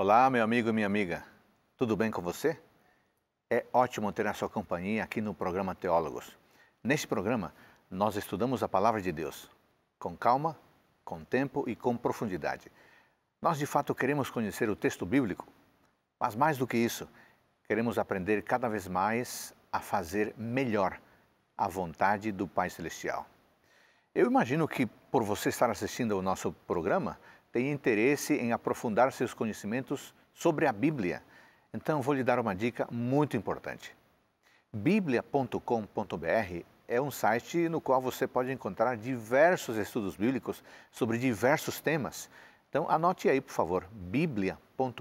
Olá, meu amigo e minha amiga. Tudo bem com você? É ótimo ter a sua companhia aqui no programa Teólogos. Neste programa, nós estudamos a Palavra de Deus, com calma, com tempo e com profundidade. Nós, de fato, queremos conhecer o texto bíblico, mas mais do que isso, queremos aprender cada vez mais a fazer melhor a vontade do Pai Celestial. Eu imagino que, por você estar assistindo ao nosso programa, tem interesse em aprofundar seus conhecimentos sobre a Bíblia. Então, vou lhe dar uma dica muito importante. Biblia.com.br é um site no qual você pode encontrar diversos estudos bíblicos sobre diversos temas. Então, anote aí, por favor, biblia.com.br.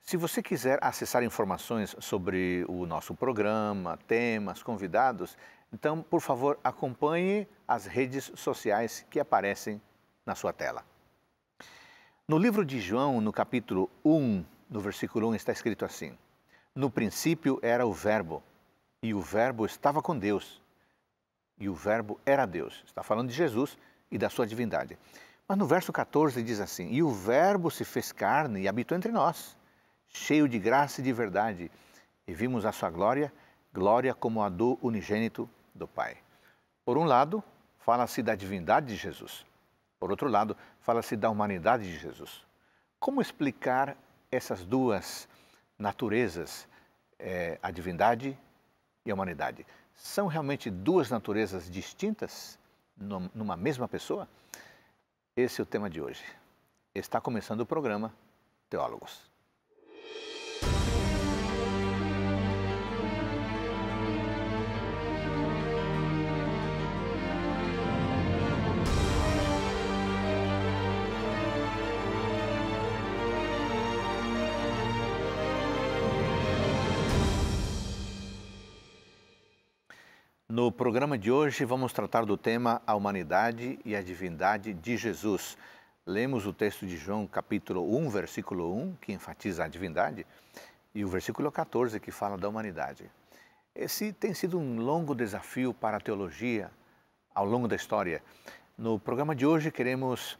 Se você quiser acessar informações sobre o nosso programa, temas, convidados, então, por favor, acompanhe as redes sociais que aparecem na sua tela. No livro de João, no capítulo 1, no versículo 1, está escrito assim: No princípio era o Verbo, e o Verbo estava com Deus, e o Verbo era Deus. Está falando de Jesus e da sua divindade. Mas no verso 14 diz assim: E o Verbo se fez carne e habitou entre nós, cheio de graça e de verdade, e vimos a sua glória, glória como a do unigênito do Pai. Por um lado, fala-se da divindade de Jesus. Por outro lado, fala-se da humanidade de Jesus. Como explicar essas duas naturezas, a divindade e a humanidade? São realmente duas naturezas distintas numa mesma pessoa? Esse é o tema de hoje. Está começando o programa Teólogos. No programa de hoje vamos tratar do tema A Humanidade e a Divindade de Jesus. Lemos o texto de João capítulo 1, versículo 1, que enfatiza a divindade, e o versículo 14, que fala da humanidade. Esse tem sido um longo desafio para a teologia ao longo da história. No programa de hoje queremos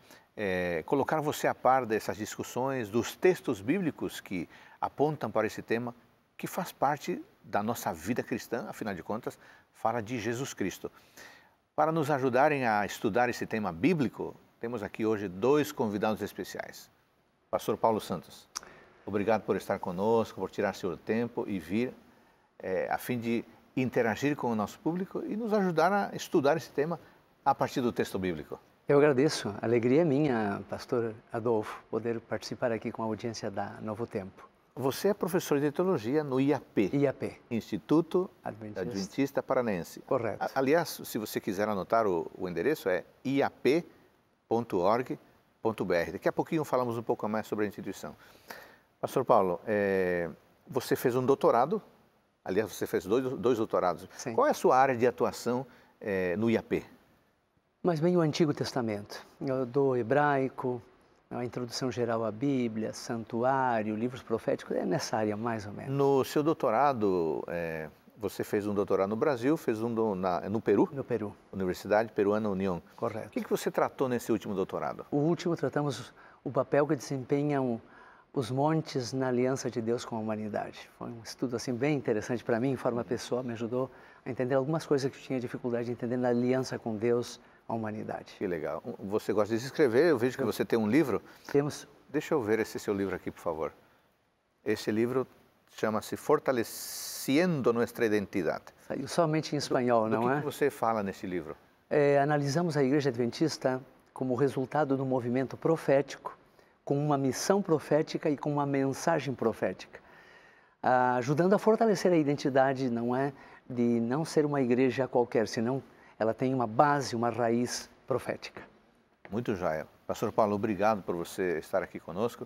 colocar você a par dessas discussões, dos textos bíblicos que apontam para esse tema, que faz parte da nossa vida cristã, afinal de contas, fala de Jesus Cristo. Para nos ajudarem a estudar esse tema bíblico, temos aqui hoje dois convidados especiais. Pastor Paulo Santos, obrigado por estar conosco, por tirar seu tempo e vir a fim de interagir com o nosso público e nos ajudar a estudar esse tema a partir do texto bíblico. Eu agradeço. A alegria é minha, pastor Adolfo, poder participar aqui com a audiência da Novo Tempo. Você é professor de teologia no IAP. IAP. Instituto Adventista Paranaense. Correto. Aliás, se você quiser anotar o endereço, é iap.org.br. Daqui a pouquinho falamos um pouco mais sobre a instituição. Pastor Paulo, você fez um doutorado, aliás, você fez dois doutorados. Sim. Qual é a sua área de atuação no IAP? Mas bem o Antigo Testamento. Eu dou hebraico, a introdução geral à Bíblia, santuário, livros proféticos, é nessa área mais ou menos. No seu doutorado, você fez um doutorado no Brasil, fez um no Peru? No Peru. Universidade Peruana União. Correto. O que você tratou nesse último doutorado? O último tratamos o papel que desempenham os montes na aliança de Deus com a humanidade. Foi um estudo assim bem interessante para mim, em forma pessoal, me ajudou a entender algumas coisas que eu tinha dificuldade de entender na aliança com Deus, a humanidade. Que legal. Você gosta de escrever, eu vejo que você tem um livro. Temos. Deixa eu ver esse seu livro aqui, por favor. Esse livro chama-se Fortalecendo Nuestra Identidade. Saiu somente em espanhol, não é? Do que você fala nesse livro? Analisamos a Igreja Adventista como resultado do movimento profético, com uma missão profética e com uma mensagem profética, ajudando a fortalecer a identidade, não é, de não ser uma igreja qualquer, senão ela tem uma base, uma raiz profética. Muito joia. Pastor Paulo, obrigado por você estar aqui conosco.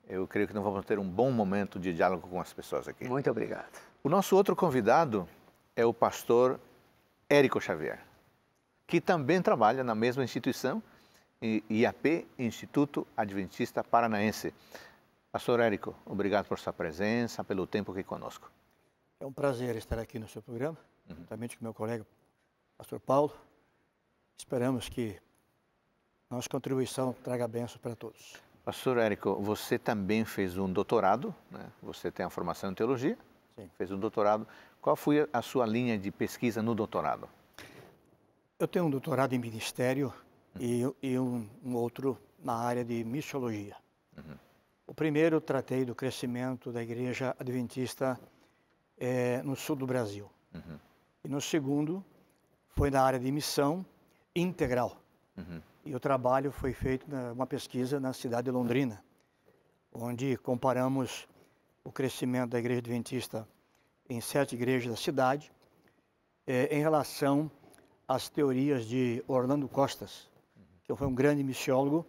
Eu creio que nós vamos ter um bom momento de diálogo com as pessoas aqui. Muito obrigado. O nosso outro convidado é o pastor Érico Xavier, que também trabalha na mesma instituição, IAP, Instituto Adventista Paranaense. Pastor Érico, obrigado por sua presença, pelo tempo aqui conosco. É um prazer estar aqui no seu programa, juntamente com meu colega, pastor Paulo. Esperamos que nossa contribuição traga bênção para todos. Pastor Érico, você também fez um doutorado, né? Você tem a formação em teologia, Sim. fez um doutorado. Qual foi a sua linha de pesquisa no doutorado? Eu tenho um doutorado em ministério e um outro na área de missiologia. O primeiro, tratei do crescimento da Igreja Adventista no sul do Brasil. E no segundo, foi na área de missão integral. E o trabalho foi feito uma pesquisa na cidade de Londrina, onde comparamos o crescimento da Igreja Adventista em 7 igrejas da cidade em relação às teorias de Orlando Costas, que foi um grande missiólogo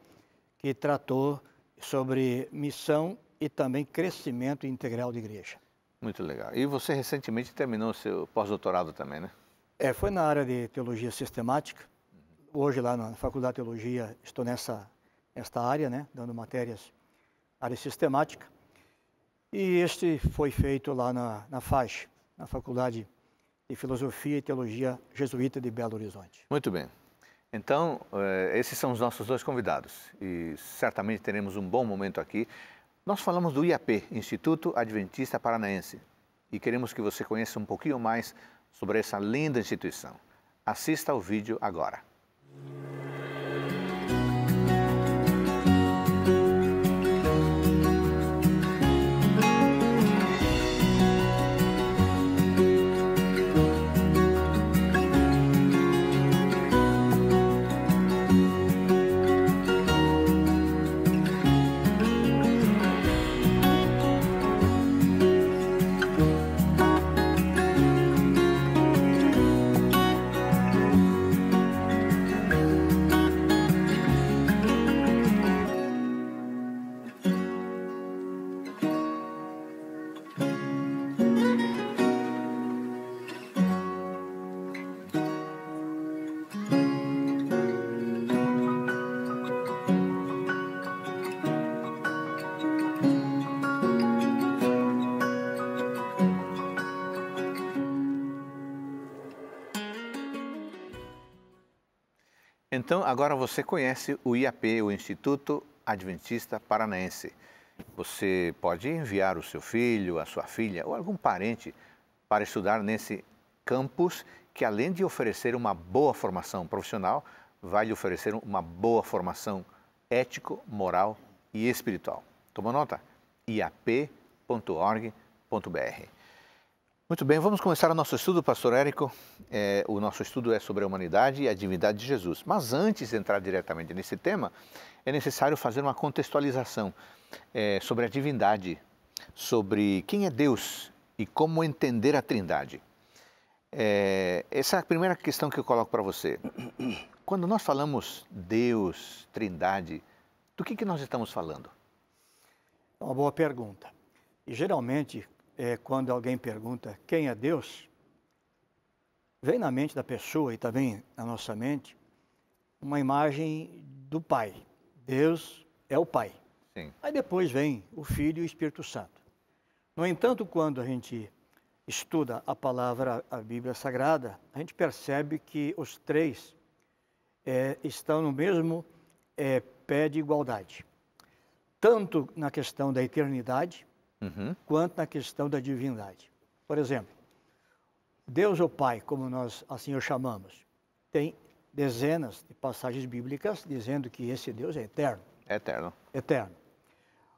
que tratou sobre missão e também crescimento integral da igreja. Muito legal. E você recentemente terminou seu pós-doutorado também, né? Foi na área de teologia sistemática. Hoje lá na Faculdade de Teologia estou nesta área, né, dando matérias, área sistemática. E este foi feito lá na FAG, na Faculdade de Filosofia e Teologia Jesuíta de Belo Horizonte. Muito bem. Então, esses são os nossos 2 convidados e certamente teremos um bom momento aqui. Nós falamos do IAP, Instituto Adventista Paranaense, e queremos que você conheça um pouquinho mais sobre essa linda instituição. Assista ao vídeo agora. Então, agora você conhece o IAP, o Instituto Adventista Paranaense. Você pode enviar o seu filho, a sua filha ou algum parente para estudar nesse campus que, além de oferecer uma boa formação profissional, vai lhe oferecer uma boa formação ético, moral e espiritual. Toma nota? iap.org.br. Muito bem, vamos começar o nosso estudo, Pastor Érico. O nosso estudo é sobre a humanidade e a divindade de Jesus. Mas antes de entrar diretamente nesse tema, é necessário fazer uma contextualização sobre a divindade, sobre quem é Deus e como entender a Trindade. Essa é a primeira questão que eu coloco para você. Quando nós falamos Deus, Trindade, do que nós estamos falando? É uma boa pergunta. E geralmente, quando alguém pergunta quem é Deus, vem na mente da pessoa e também na nossa mente uma imagem do Pai. Deus é o Pai. Sim. Aí depois vem o Filho e o Espírito Santo. No entanto, quando a gente estuda a palavra, a Bíblia Sagrada, a gente percebe que os três estão no mesmo pé de igualdade. Tanto na questão da eternidade, quanto na questão da divindade. Por exemplo, Deus o Pai, como nós assim o chamamos, tem dezenas de passagens bíblicas dizendo que esse Deus é eterno. Eterno. Eterno.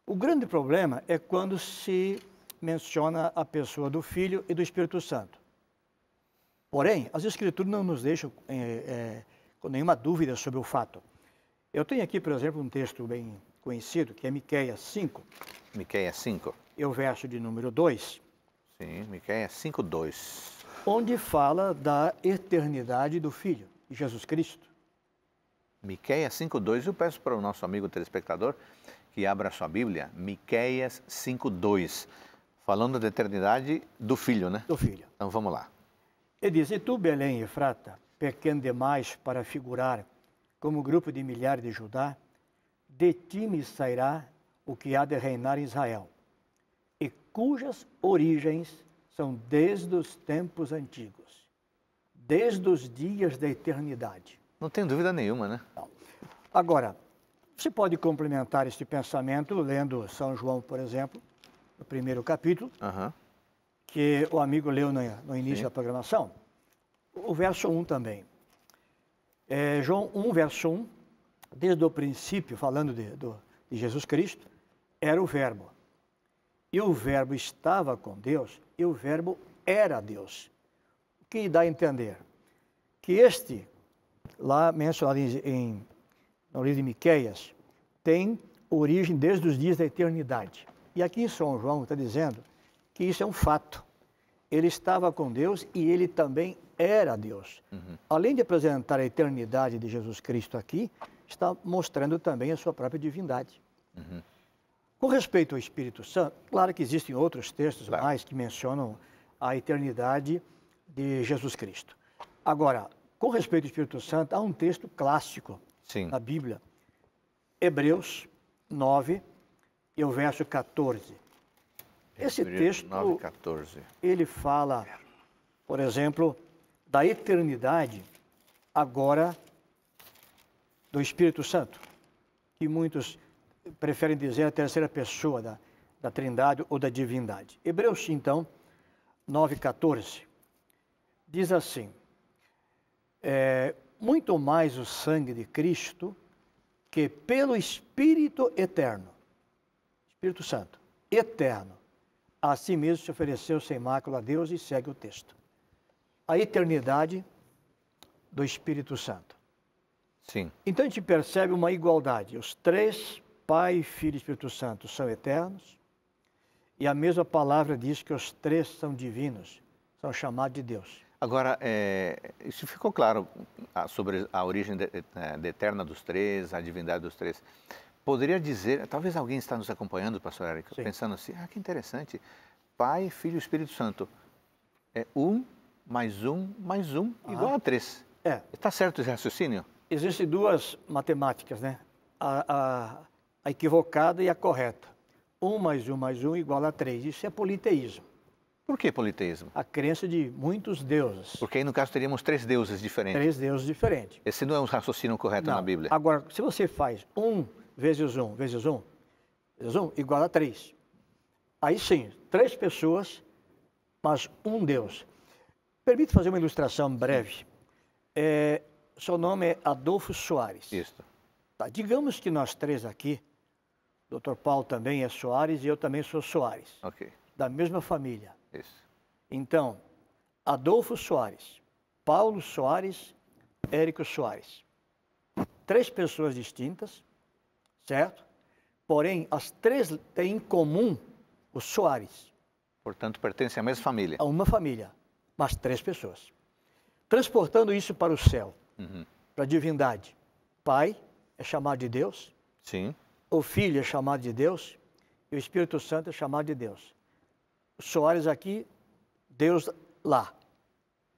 O grande problema é quando se menciona a pessoa do Filho e do Espírito Santo. Porém, as Escrituras não nos deixam com nenhuma dúvida sobre o fato. Eu tenho aqui, por exemplo, um texto bem conhecido, que é Miqueias 5. Miqueias 5. E o verso de número 2. Sim, Miqueias 5:2. Onde fala da eternidade do Filho, Jesus Cristo. Miqueias 5:2. Eu peço para o nosso amigo telespectador que abra a sua Bíblia, Miqueias 5:2, falando da eternidade do Filho, né? Do Filho. Então vamos lá. Ele diz: E tu, Belém, Efrata, pequeno demais para figurar como grupo de milhares de Judá, de ti me sairá o que há de reinar em Israel, e cujas origens são desde os tempos antigos, desde os dias da eternidade. Não tem dúvida nenhuma, né? Não. Agora, Você pode complementar este pensamento lendo São João, por exemplo, no primeiro capítulo, que o amigo leu no início da programação. O verso 1 também. João 1, verso 1, desde o princípio, falando de Jesus Cristo, era o Verbo. E o Verbo estava com Deus, e o Verbo era Deus. O que dá a entender? Que este, lá mencionado no livro de Miqueias, tem origem desde os dias da eternidade. E aqui em São João está dizendo que isso é um fato. Ele estava com Deus e ele também era Deus. Além de apresentar a eternidade de Jesus Cristo aqui, está mostrando também a sua própria divindade. Com respeito ao Espírito Santo, claro que existem outros textos mais que mencionam a eternidade de Jesus Cristo. Agora, com respeito ao Espírito Santo, há um texto clássico na Bíblia, Hebreus 9 e o verso 14. Esse texto, 9, 14. Ele fala, por exemplo, da eternidade agora do Espírito Santo, que muitos preferem dizer a terceira pessoa da Trindade ou da divindade. Hebreus, então, 9, 14, diz assim, muito mais o sangue de Cristo, que pelo Espírito eterno, Espírito Santo, eterno, a si mesmo se ofereceu sem mácula a Deus, e segue o texto. A eternidade do Espírito Santo. Sim. Então a gente percebe uma igualdade. Os três, Pai, Filho e Espírito Santo, são eternos, e a mesma palavra diz que os três são divinos, são chamados de Deus. Agora, isso ficou claro sobre a origem eterna dos três, a divindade dos três. Poderia dizer, talvez alguém está nos acompanhando, pastor Érico, pensando assim, que interessante, Pai, Filho e Espírito Santo, é mais um, igual a 3. Está certo esse raciocínio? Existem duas matemáticas, né? A equivocada e a correta. 1 mais 1 igual a 3. Isso é politeísmo. Por que politeísmo? A crença de muitos deuses. Porque aí, no caso, teríamos 3 deuses diferentes. 3 deuses diferentes. Esse não é um raciocínio correto na Bíblia. Agora, se você faz 1 vezes 1 vezes 1 vezes 1 igual a 3. Aí sim, 3 pessoas, mas um Deus. Permite fazer uma ilustração breve. Seu nome é Adolfo Soares. Isso. Tá, digamos que nós três aqui, o Dr. Paulo também é Soares e eu também sou Soares. Ok. Da mesma família. Isso. Então, Adolfo Soares, Paulo Soares, Érico Soares. 3 pessoas distintas, certo? Porém, as 3 têm em comum o Soares. Portanto, pertencem à mesma família. A uma família, mas 3 pessoas. Transportando isso para o céu, para a divindade. Pai é chamado de Deus. Sim. O Filho é chamado de Deus. E o Espírito Santo é chamado de Deus. O Soares aqui, Deus lá.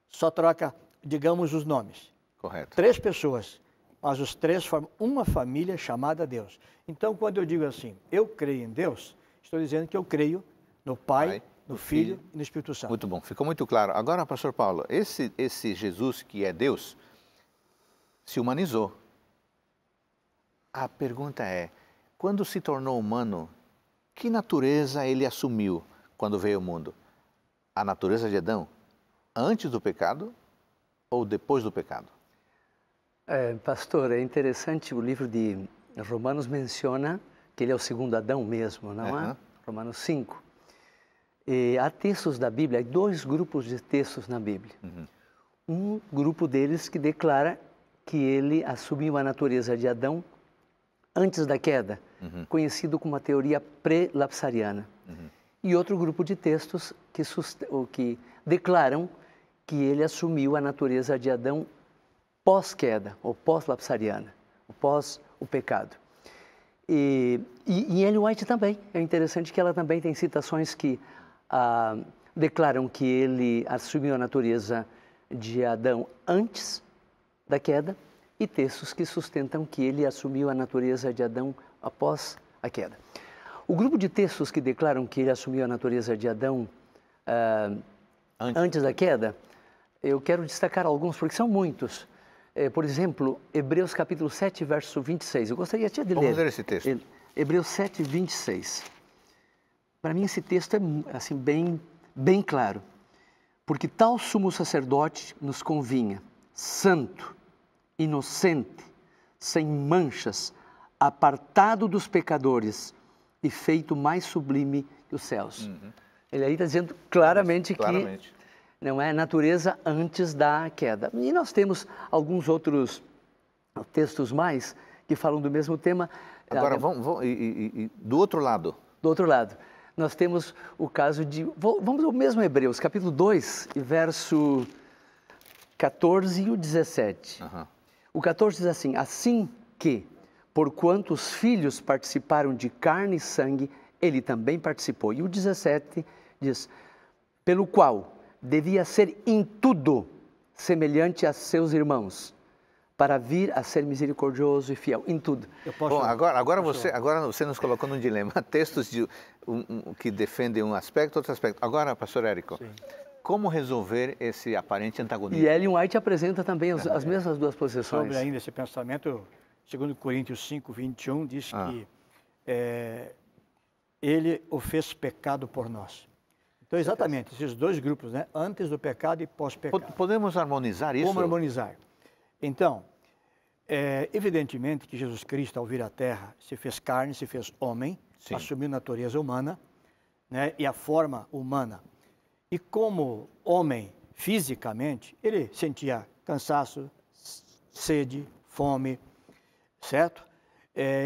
Só troca, digamos, os nomes. Correto. 3 pessoas, mas os 3 formam uma família chamada Deus. Então, quando eu digo assim, eu creio em Deus, estou dizendo que eu creio no Pai, no Filho e no Espírito Santo. Muito bom, ficou muito claro. Agora, pastor Paulo, esse Jesus que é Deus, se humanizou. A pergunta é, quando se tornou humano, que natureza ele assumiu quando veio ao mundo? A natureza de Adão, antes do pecado ou depois do pecado? Pastor, é interessante, o livro de Romanos menciona que ele é o segundo Adão mesmo, não é? Romanos 5. E há textos da Bíblia, há 2 grupos de textos na Bíblia. Um grupo deles que declara que ele assumiu a natureza de Adão antes da queda, conhecido como a teoria pré-lapsariana. E outro grupo de textos que declaram que ele assumiu a natureza de Adão pós-queda, ou pós-lapsariana, pós o pecado. E Ellen White também. É interessante que ela também tem citações que declaram que ele assumiu a natureza de Adão antes da queda e textos que sustentam que ele assumiu a natureza de Adão após a queda. O grupo de textos que declaram que ele assumiu a natureza de Adão antes da queda, eu quero destacar alguns, porque são muitos. por exemplo, Hebreus capítulo 7, verso 26. Eu gostaria até de ler. Vamos ler esse texto. Hebreus 7, 26. Para mim esse texto é assim, bem claro. Porque tal sumo sacerdote nos convinha, santo, inocente, sem manchas, apartado dos pecadores e feito mais sublime que os céus. Ele aí está dizendo claramente que não é natureza antes da queda. E nós temos alguns outros textos mais que falam do mesmo tema. Agora, do outro lado. Do outro lado, nós temos o caso de... Vamos ao mesmo Hebreus, capítulo 2, verso 14 e o 17. O 14 diz assim: assim que, porquanto os filhos participaram de carne e sangue, ele também participou. E o 17 diz, pelo qual devia ser em tudo semelhante a seus irmãos, para vir a ser misericordioso e fiel, em tudo. Bom, agora você nos colocou num dilema. Textos que defendem um aspecto, outro aspecto. Agora, pastor Érico, como resolver esse aparente antagonismo? E Ellen White apresenta também as mesmas duas posições. Sobre ainda esse pensamento, segundo Coríntios 5, 21, diz que ele o fez pecado por nós. Então, exatamente, esses dois grupos, né? Antes do pecado e pós-pecado. Podemos harmonizar isso? Como harmonizar? Então, evidentemente que Jesus Cristo, ao vir à Terra, se fez carne, se fez homem, assumiu natureza humana, né? E a forma humana. E como homem, fisicamente, ele sentia cansaço, sede, fome, certo?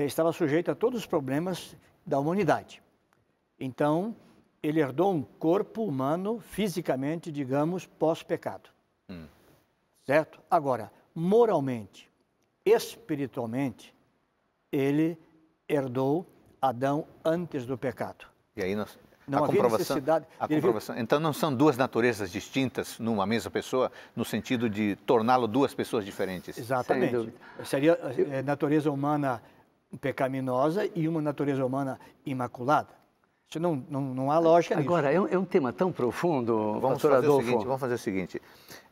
Estava sujeito a todos os problemas da humanidade. Então, ele herdou um corpo humano, fisicamente, digamos, pós-pecado. Certo? Agora, moralmente, espiritualmente, ele herdou Adão antes do pecado. E aí não havia necessidade... Então não são duas naturezas distintas numa mesma pessoa, no sentido de torná-lo duas pessoas diferentes? Exatamente. Seria natureza humana pecaminosa e uma natureza humana imaculada. Isso não há lógica nisso. Agora, é um tema tão profundo, pastor Adolfo. Vamos fazer o seguinte,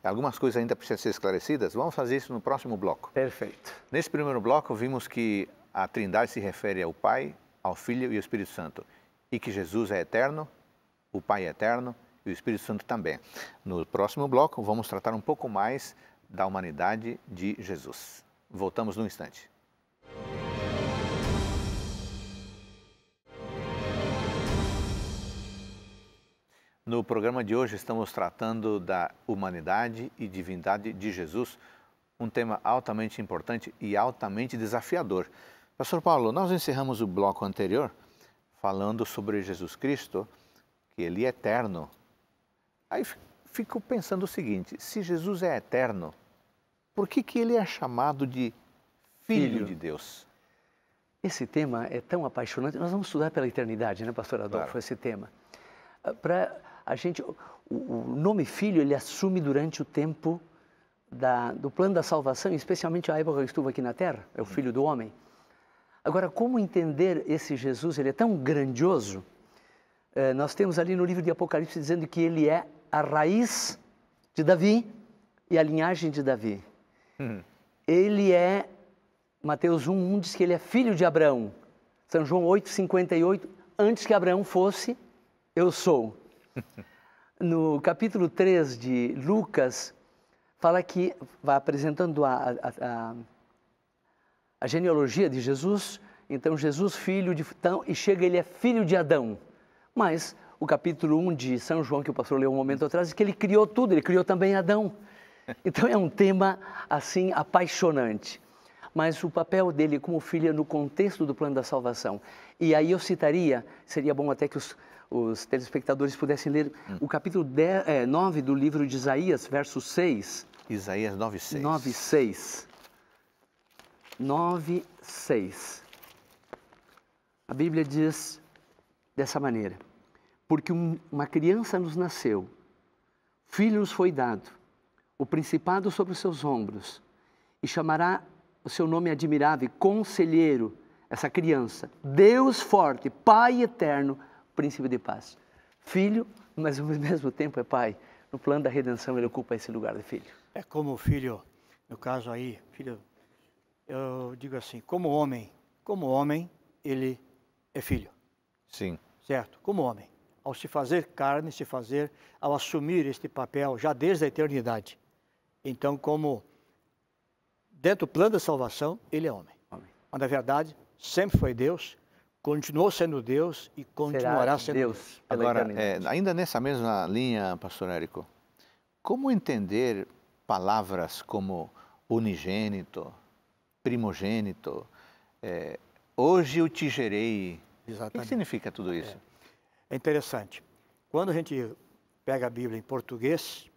algumas coisas ainda precisam ser esclarecidas, vamos fazer isso no próximo bloco. Perfeito. Nesse primeiro bloco, vimos que a Trindade se refere ao Pai, ao Filho e ao Espírito Santo, e que Jesus é eterno, o Pai é eterno e o Espírito Santo também. No próximo bloco, vamos tratar um pouco mais da humanidade de Jesus. Voltamos num instante. No programa de hoje estamos tratando da humanidade e divindade de Jesus, um tema altamente importante e altamente desafiador. Pastor Paulo, nós encerramos o bloco anterior falando sobre Jesus Cristo, que ele é eterno. Aí fico pensando o seguinte, se Jesus é eterno, por que ele é chamado de Filho de Deus? Esse tema é tão apaixonante, nós vamos estudar pela eternidade, né, pastor Adolfo, claro. Esse tema. O nome Filho, ele assume durante o tempo do plano da salvação, especialmente a época que eu estuve aqui na Terra, é o Filho do Homem. Agora, como entender esse Jesus? Ele é tão grandioso. Nós temos ali no livro de Apocalipse dizendo que ele é a raiz de Davi e a linhagem de Davi. Ele é, Mateus 1 diz que ele é filho de Abraão. São João 8,58, antes que Abraão fosse, eu sou. No capítulo 3 de Lucas, fala que, vai apresentando a genealogia de Jesus, então Jesus filho de... e chega, ele é filho de Adão. Mas o capítulo 1 de São João, que o pastor leu um momento atrás, diz que ele criou tudo, ele criou também Adão. Então é um tema, assim, apaixonante. Mas o papel dele como filho é no contexto do plano da salvação. E aí eu citaria, seria bom até que os telespectadores pudessem ler o capítulo 9 do livro de Isaías, verso 6. Isaías 9:6. 9:6. 9:6. A Bíblia diz dessa maneira: porque uma criança nos nasceu, filho nos foi dado, o principado sobre os seus ombros, e chamará o seu nome admirável, Conselheiro, essa criança, Deus forte, Pai eterno, Príncipe de paz. Filho, mas ao mesmo tempo é pai. No plano da redenção ele ocupa esse lugar de filho. É como o filho no caso aí, filho, eu digo assim, como homem, ele é filho. Sim. Certo? Como homem. Ao se fazer carne, ao assumir este papel já desde a eternidade. Então, como dentro do plano da salvação, ele é homem. Mas, na verdade, sempre foi Deus, continuou sendo Deus e continuará sendo Deus. Agora, ainda nessa mesma linha, pastor Érico, como entender palavras como unigênito, primogênito, hoje eu te gerei? Exatamente. O que significa tudo isso? É interessante. Quando a gente pega a Bíblia em português,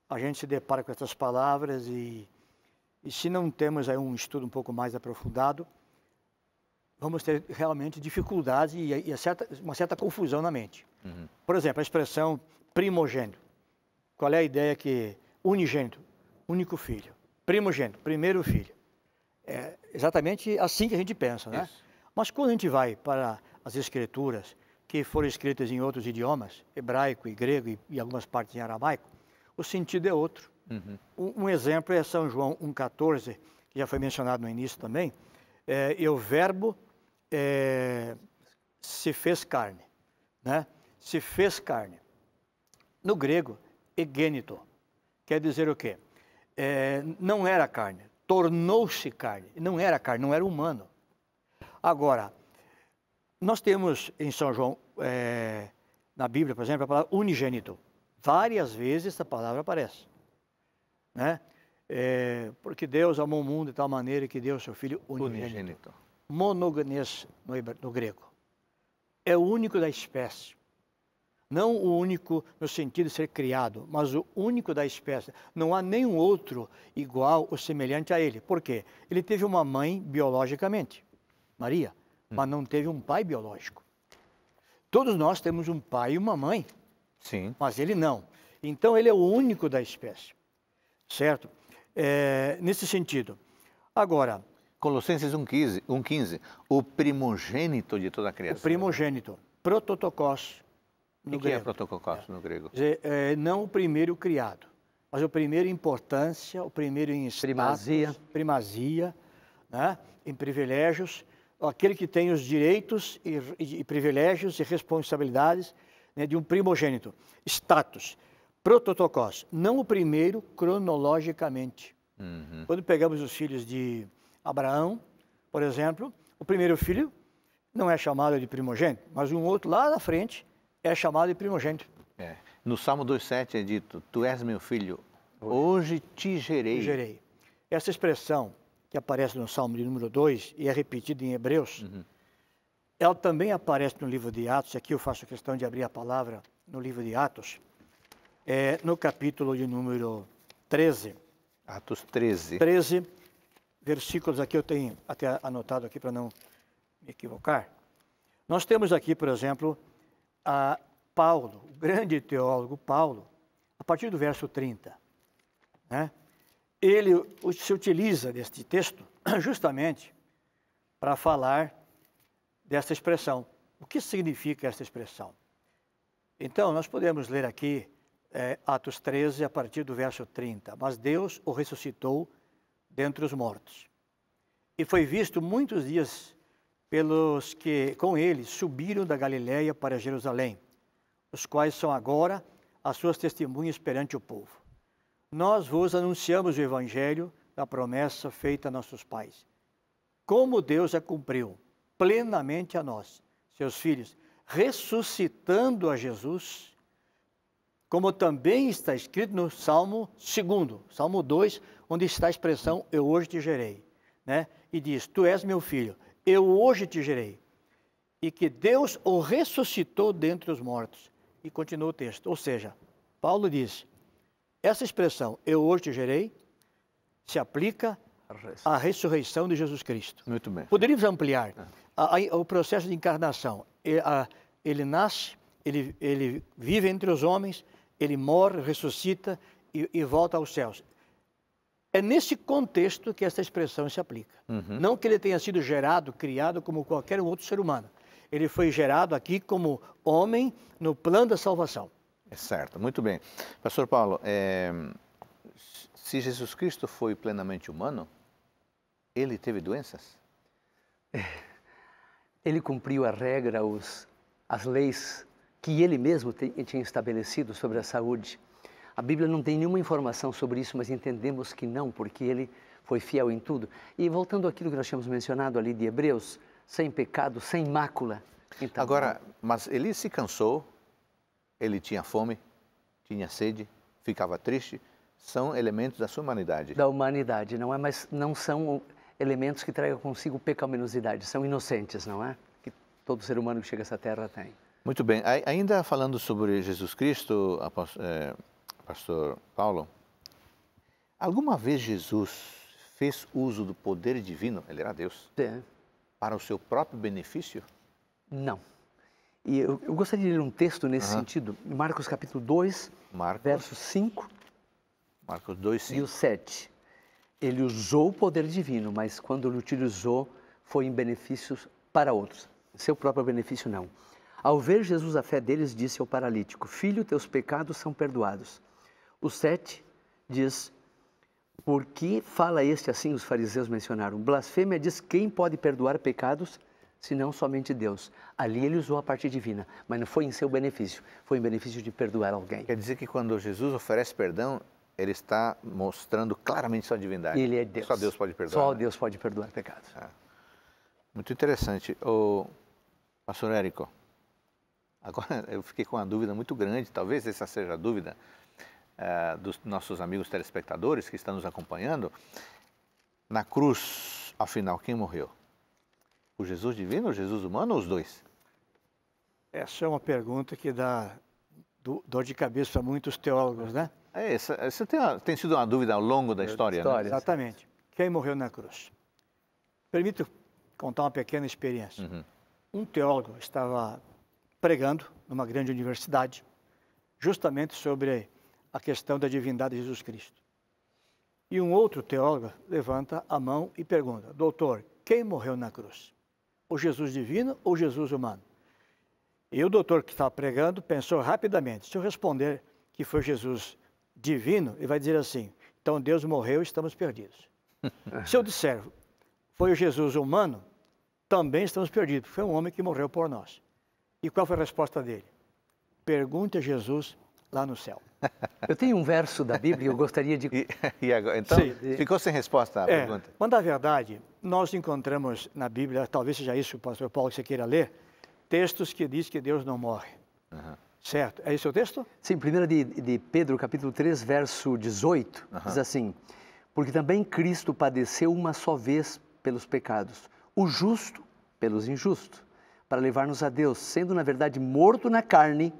a gente se depara com essas palavras e se não temos aí um estudo um pouco mais aprofundado, vamos ter realmente dificuldades e uma certa confusão na mente. Uhum. Por exemplo, a expressão primogênito. Qual é a ideia que unigênito, único filho, primogênito, primeiro filho. É exatamente assim que a gente pensa, né? Isso. Mas quando a gente vai para as escrituras que foram escritas em outros idiomas, hebraico e grego e algumas partes em aramaico, o sentido é outro. Uhum. Um exemplo é São João 1,14, que já foi mencionado no início também, e o verbo se fez carne, né? Se fez carne. No grego, egênito, quer dizer o quê? Não era carne, tornou-se carne, não era carne, não era humano. Agora, nós temos em São João, na Bíblia, por exemplo, a palavra unigênito. Várias vezes essa palavra aparece, né? Porque Deus amou o mundo de tal maneira que deu o seu Filho unigênito. Monogenes no grego. É o único da espécie. Não o único no sentido de ser criado, mas o único da espécie. Não há nenhum outro igual ou semelhante a ele. Por quê? Ele teve uma mãe biologicamente, Maria, mas não teve um pai biológico. Todos nós temos um pai e uma mãe. Sim. Mas ele não. Então ele é o único da espécie. Certo? Nesse sentido. Agora, Colossenses 1,15, o primogênito de toda a criação. o primogênito, prototokos no O que grego. é prototokos no grego? Não o primeiro criado, mas o primeiro em importância, o primeiro em status, primazia, né? Em privilégios, aquele que tem os direitos e privilégios e responsabilidades, né, de um primogênito. Status, prototokos, não o primeiro cronologicamente. Uhum. Quando pegamos os filhos de Abraão, por exemplo, o primeiro filho não é chamado de primogênito, mas um outro lá na frente é chamado de primogênito. No Salmo 2,7 é dito, tu és meu filho, hoje te gerei. Te gerei. Essa expressão que aparece no Salmo de número 2 e é repetida em Hebreus, ela também aparece no livro de Atos, aqui eu faço questão de abrir a palavra no livro de Atos, no capítulo de número 13. Atos 13. 13 versículos, aqui eu tenho até anotado aqui para não me equivocar. Nós temos aqui, por exemplo, a Paulo, o grande teólogo Paulo, a partir do verso 30, né? Ele se utiliza deste texto justamente para falar desta expressão. O que significa esta expressão? Então, nós podemos ler aqui Atos 13, a partir do verso 30. Mas Deus o ressuscitou dentre os mortos. E foi visto muitos dias pelos que com ele subiram da Galiléia para Jerusalém, os quais são agora as suas testemunhas perante o povo. Nós vos anunciamos o evangelho da promessa feita a nossos pais. Como Deus a cumpriu plenamente a nós, seus filhos, ressuscitando a Jesus, como também está escrito no Salmo 2, Salmo 2, onde está a expressão, eu hoje te gerei, né? E diz, tu és meu filho, eu hoje te gerei. E que Deus o ressuscitou dentre os mortos. E continua o texto. Ou seja, Paulo diz, essa expressão, eu hoje te gerei, se aplica à ressurreição de Jesus Cristo. Muito bem. Poderíamos ampliar o processo de encarnação. Ele nasce, ele vive entre os homens, ele morre, ressuscita e volta aos céus. É nesse contexto que essa expressão se aplica. Não que ele tenha sido gerado, criado como qualquer outro ser humano. Ele foi gerado aqui como homem no plano da salvação. É certo, muito bem. Pastor Paulo, se Jesus Cristo foi plenamente humano, ele teve doenças? Ele cumpriu a regra, as leis que ele mesmo tinha estabelecido sobre a saúde. A Bíblia não tem nenhuma informação sobre isso, mas entendemos que não, porque ele foi fiel em tudo. E voltando àquilo que nós tínhamos mencionado ali de Hebreus, sem pecado, sem mácula. Então, Agora, mas ele se cansou, ele tinha fome, tinha sede, ficava triste, são elementos da sua humanidade. Da humanidade, não é? Mas não são elementos que tragam consigo pecaminosidade, são inocentes, não é? Que todo ser humano que chega a essa terra tem. Muito bem, ainda falando sobre Jesus Cristo, pastor Paulo, alguma vez Jesus fez uso do poder divino, ele era Deus, para o seu próprio benefício? Não. E eu gostaria de ler um texto nesse sentido, em Marcos capítulo 2, versos 5 Marcos 2, 5. E o 7. Ele usou o poder divino, mas quando ele utilizou, foi em benefícios para outros. Seu próprio benefício, não. Ao ver Jesus a fé deles, disse ao paralítico, filho, teus pecados são perdoados. O 7 diz, por que fala este assim, os fariseus mencionaram? Blasfêmia diz, quem pode perdoar pecados, senão somente Deus. Ali ele usou a parte divina, mas não foi em seu benefício, foi em benefício de perdoar alguém. Quer dizer que quando Jesus oferece perdão, ele está mostrando claramente sua divindade. Ele é Deus. Só Deus pode perdoar. Só Deus pode perdoar pecados. Muito interessante. O pastor Érico, agora eu fiquei com uma dúvida muito grande, talvez essa seja a dúvida dos nossos amigos telespectadores que estão nos acompanhando. Na cruz, afinal, quem morreu? O Jesus divino, o Jesus humano ou os dois? Essa é uma pergunta que dá dor de cabeça a muitos teólogos, né? Essa tem sido uma dúvida ao longo da história, né? Exatamente. Quem morreu na cruz? Permito contar uma pequena experiência. Um teólogo estava pregando numa grande universidade, justamente sobre a questão da divindade de Jesus Cristo. E um outro teólogo levanta a mão e pergunta, doutor, quem morreu na cruz? O Jesus divino ou Jesus humano? E o doutor que estava pregando pensou rapidamente, se eu responder que foi Jesus divino, ele vai dizer assim, então Deus morreu e estamos perdidos. Se eu disser, foi o Jesus humano, também estamos perdidos, foi um homem que morreu por nós. E qual foi a resposta dele? Pergunte a Jesus lá no céu. Eu tenho um verso da Bíblia que eu gostaria de... E agora, então, ficou sem resposta a pergunta. Mas, na verdade, nós encontramos na Bíblia, talvez seja isso, pastor Paulo, que você queira ler, textos que diz que Deus não morre. Certo? É esse o texto? Sim, 1 de Pedro, capítulo 3, verso 18, diz assim, porque também Cristo padeceu uma só vez pelos pecados, o justo pelos injustos, para levar-nos a Deus, sendo na verdade morto na carne,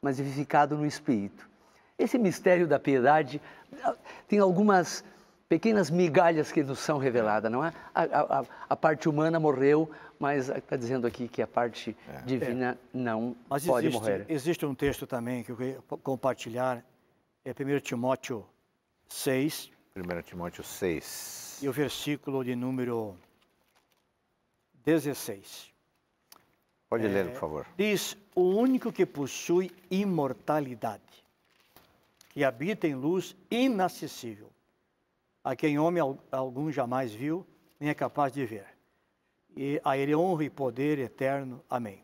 mas vivificado no Espírito. Esse mistério da piedade tem algumas pequenas migalhas que nos são reveladas, não é? A parte humana morreu, mas está dizendo aqui que a parte divina não pode morrer. Existe um texto também que eu queria compartilhar, é 1 Timóteo 6. 1 Timóteo 6. E o versículo de número 16. Pode ler, por favor. Diz, o único que possui imortalidade, que habita em luz inacessível, a quem homem algum jamais viu, nem é capaz de ver. E a ele honra e poder eterno. Amém.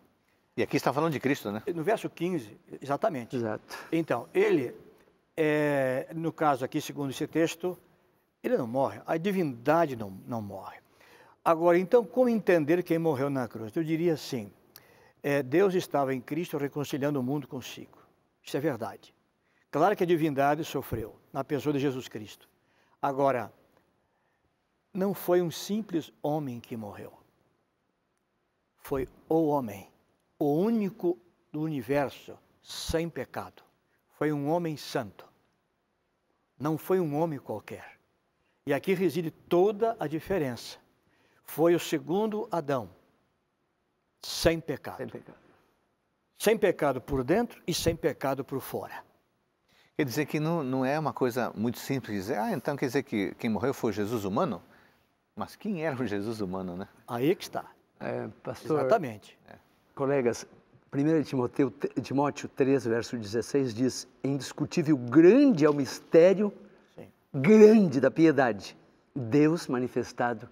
E aqui está falando de Cristo, né? No verso 15, exatamente. Exato. Então, ele, no caso aqui, segundo esse texto, ele não morre, a divindade não morre. Agora, então, como entender quem morreu na cruz? Eu diria assim, Deus estava em Cristo reconciliando o mundo consigo. Isso é verdade. Claro que a divindade sofreu na pessoa de Jesus Cristo. Agora, não foi um simples homem que morreu. Foi o homem, o único do universo sem pecado. Foi um homem santo. Não foi um homem qualquer. E aqui reside toda a diferença. Foi o segundo Adão, sem pecado. Sem pecado. Sem pecado por dentro e sem pecado por fora. Quer dizer que não é uma coisa muito simples dizer, então quer dizer que quem morreu foi Jesus humano? Mas quem era o Jesus humano, né? Aí que está. Pastor, exatamente. Colegas, 1 Timóteo 3, verso 16 diz, indiscutível grande é o mistério grande da piedade. Deus manifestado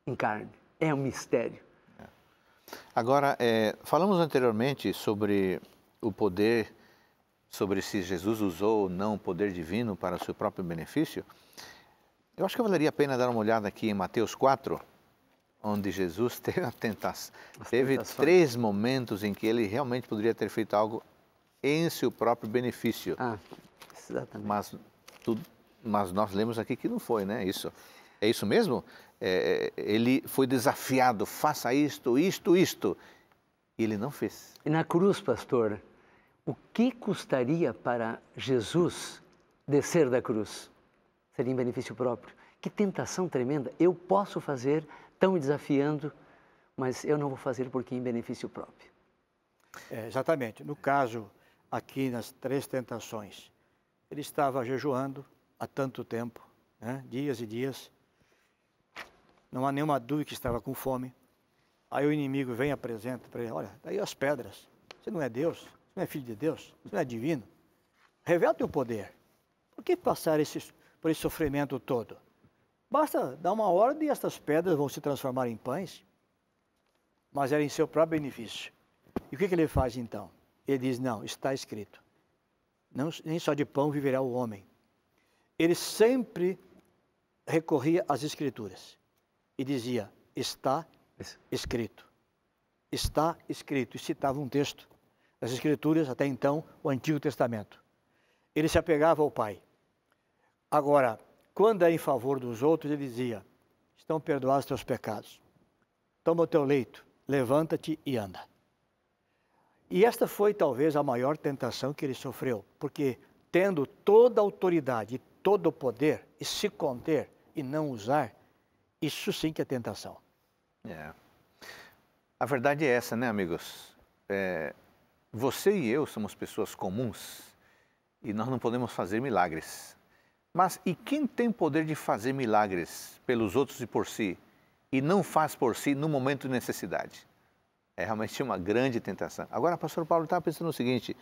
em carne. É um mistério. Agora, falamos anteriormente sobre o poder, sobre se Jesus usou ou não o poder divino para o seu próprio benefício. Eu acho que valeria a pena dar uma olhada aqui em Mateus 4, onde Jesus teve a tentação. Teve 3 momentos em que ele realmente poderia ter feito algo em seu próprio benefício. Exatamente. Mas nós lemos aqui que não foi, né? É isso mesmo? Ele foi desafiado, faça isto. E ele não fez. E na cruz, pastor, o que custaria para Jesus descer da cruz? Seria em benefício próprio. Que tentação tremenda. Eu posso fazer, estão me desafiando, mas eu não vou fazer porque é em benefício próprio. Exatamente. No caso, aqui nas 3 tentações, ele estava jejuando há tanto tempo, né? Dias e dias. Não há nenhuma dúvida que estava com fome. Aí o inimigo vem e apresenta para ele, olha, daí as pedras. Você não é Deus, você não é filho de Deus, você não é divino. Revela teu poder. Por que passar por esse sofrimento todo? Basta dar uma ordem e estas pedras vão se transformar em pães. Mas era em seu próprio benefício. E o que ele faz então? Ele diz, não, está escrito. Não, nem só de pão viverá o homem. Ele sempre recorria às Escrituras e dizia, está escrito. Está escrito. E citava um texto das Escrituras, até então, o Antigo Testamento. Ele se apegava ao Pai. Agora, quando é em favor dos outros, ele dizia, estão perdoados os teus pecados. Toma o teu leito, levanta-te e anda. E esta foi talvez a maior tentação que ele sofreu, porque tendo toda a autoridade e todo o poder, e se conter e não usar, isso sim que é tentação. A verdade é essa, né, amigos? Você e eu somos pessoas comuns e nós não podemos fazer milagres. Mas e quem tem poder de fazer milagres pelos outros e por si e não faz por si no momento de necessidade? É realmente uma grande tentação. Agora, pastor Paulo estava pensando o seguinte,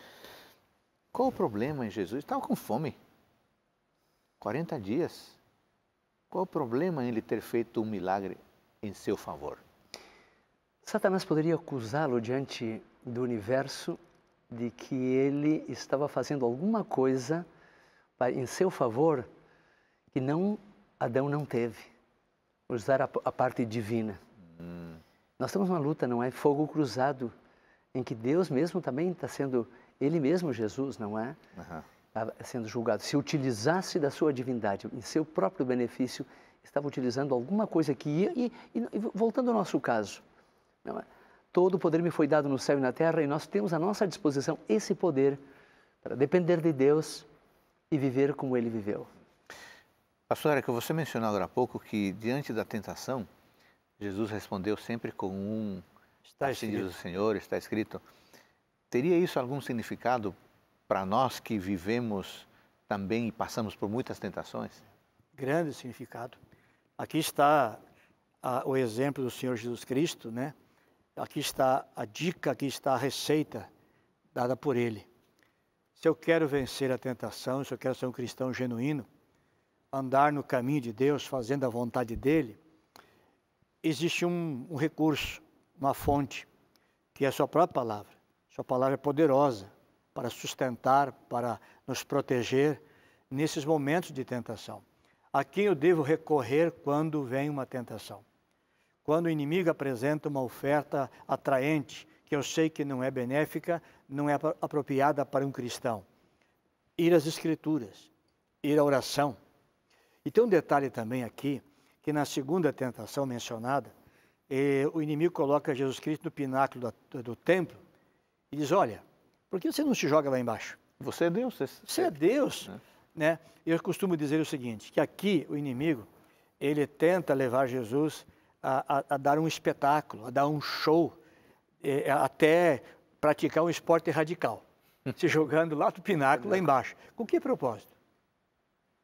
qual o problema em Jesus? Estava com fome, 40 dias. Qual o problema em ele ter feito um milagre em seu favor? Satanás poderia acusá-lo diante do universo de que ele estava fazendo alguma coisa em seu favor que Adão não teve. Usar a parte divina. Nós temos uma luta, não é? Fogo cruzado, em que Deus mesmo também está sendo, Ele mesmo, Jesus, não é? Está sendo julgado. Se utilizasse da sua divindade em seu próprio benefício, estava utilizando alguma coisa que ia... E voltando ao nosso caso, não é? Todo o poder me foi dado no céu e na terra e nós temos à nossa disposição esse poder para depender de Deus e viver como Ele viveu. Pastor Érico, você mencionou agora há pouco que diante da tentação, Jesus respondeu sempre com está assim escrito. diz o Senhor, está escrito. Teria isso algum significado para nós que vivemos também e passamos por muitas tentações? Grande significado. Aqui está o exemplo do Senhor Jesus Cristo, né? Aqui está a dica, aqui está a receita dada por Ele. Se eu quero vencer a tentação, se eu quero ser um cristão genuíno, andar no caminho de Deus, fazendo a vontade dEle, existe um recurso, uma fonte, que é a sua própria palavra. Sua palavra é poderosa para sustentar, para nos proteger nesses momentos de tentação. A quem eu devo recorrer quando vem uma tentação? Quando o inimigo apresenta uma oferta atraente, que eu sei que não é benéfica, não é apropriada para um cristão. Ir às Escrituras, ir à oração. E tem um detalhe também aqui, que na segunda tentação mencionada, o inimigo coloca Jesus Cristo no pináculo do templo e diz, olha, por que você não se joga lá embaixo? Você é Deus. Você é Deus. Né? Eu costumo dizer o seguinte, que aqui o inimigo, ele tenta levar Jesus a dar um espetáculo, a dar um show, até praticar um esporte radical, se jogando lá do pináculo, lá embaixo. Com que propósito?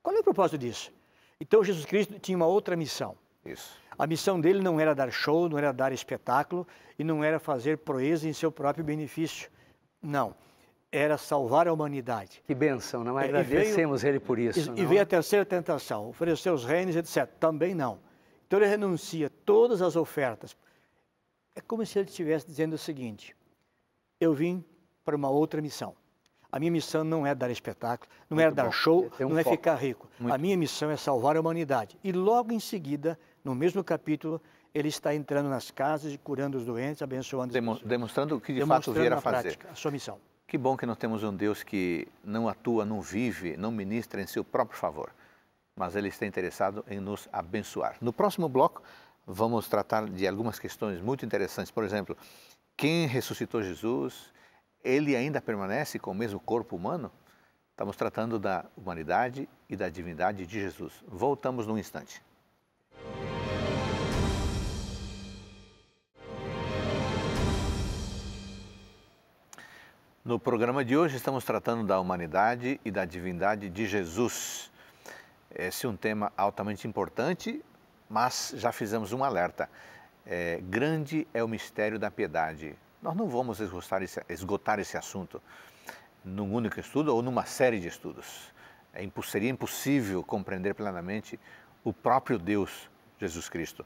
Qual é o propósito disso? Então Jesus Cristo tinha uma outra missão. Isso. A missão dele não era dar show, não era dar espetáculo e não era fazer proeza em seu próprio benefício. Não. era salvar a humanidade. Que bênção, não agradecemos Ele por isso. E veio a terceira tentação, oferecer os reinos, etc. Também não. Então ele renuncia todas as ofertas. É como se ele estivesse dizendo o seguinte: eu vim para uma outra missão. A minha missão não é dar espetáculo, não é dar show, não é ficar rico. A minha missão é salvar a humanidade. E logo em seguida, no mesmo capítulo, ele está entrando nas casas e curando os doentes, abençoando as pessoas. Demonstrando o que de fato vier a fazer. Prática, a sua missão. Que bom que nós temos um Deus que não atua, não vive, não ministra em seu próprio favor, mas Ele está interessado em nos abençoar. No próximo bloco, vamos tratar de algumas questões muito interessantes. Por exemplo, quem ressuscitou Jesus? Ele ainda permanece com o mesmo corpo humano? Estamos tratando da humanidade e da divindade de Jesus. Voltamos num instante. No programa de hoje estamos tratando da humanidade e da divindade de Jesus. Esse é um tema altamente importante, mas já fizemos um alerta. Grande é o mistério da piedade. Nós não vamos esgotar esse assunto num único estudo ou numa série de estudos. Seria impossível compreender plenamente o próprio Deus, Jesus Cristo.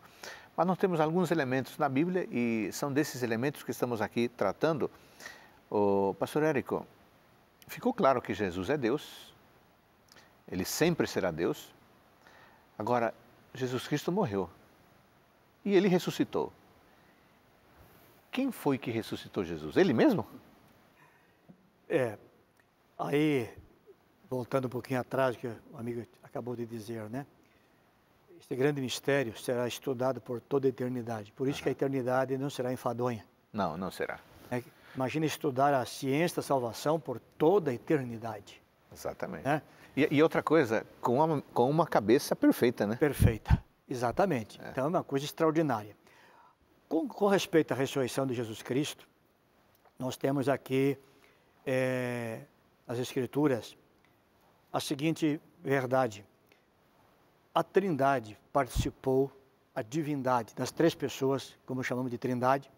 Mas nós temos alguns elementos na Bíblia e são desses elementos que estamos aqui tratando. Pastor Érico, ficou claro que Jesus é Deus, Ele sempre será Deus. Agora, Jesus Cristo morreu e Ele ressuscitou. Quem foi que ressuscitou Jesus? Ele mesmo? Aí, voltando um pouquinho atrás, que o amigo acabou de dizer, né? Este grande mistério será estudado por toda a eternidade. Por isso que a eternidade não será enfadonha. Não, não será. Imagina estudar a ciência da salvação por toda a eternidade. Exatamente. Né? E outra coisa, com uma cabeça perfeita, né? Perfeita, exatamente. Então é uma coisa extraordinária. Com respeito à ressurreição de Jesus Cristo, nós temos aqui nas Escrituras a seguinte verdade: a Trindade participou, a divindade das três pessoas, como chamamos de Trindade,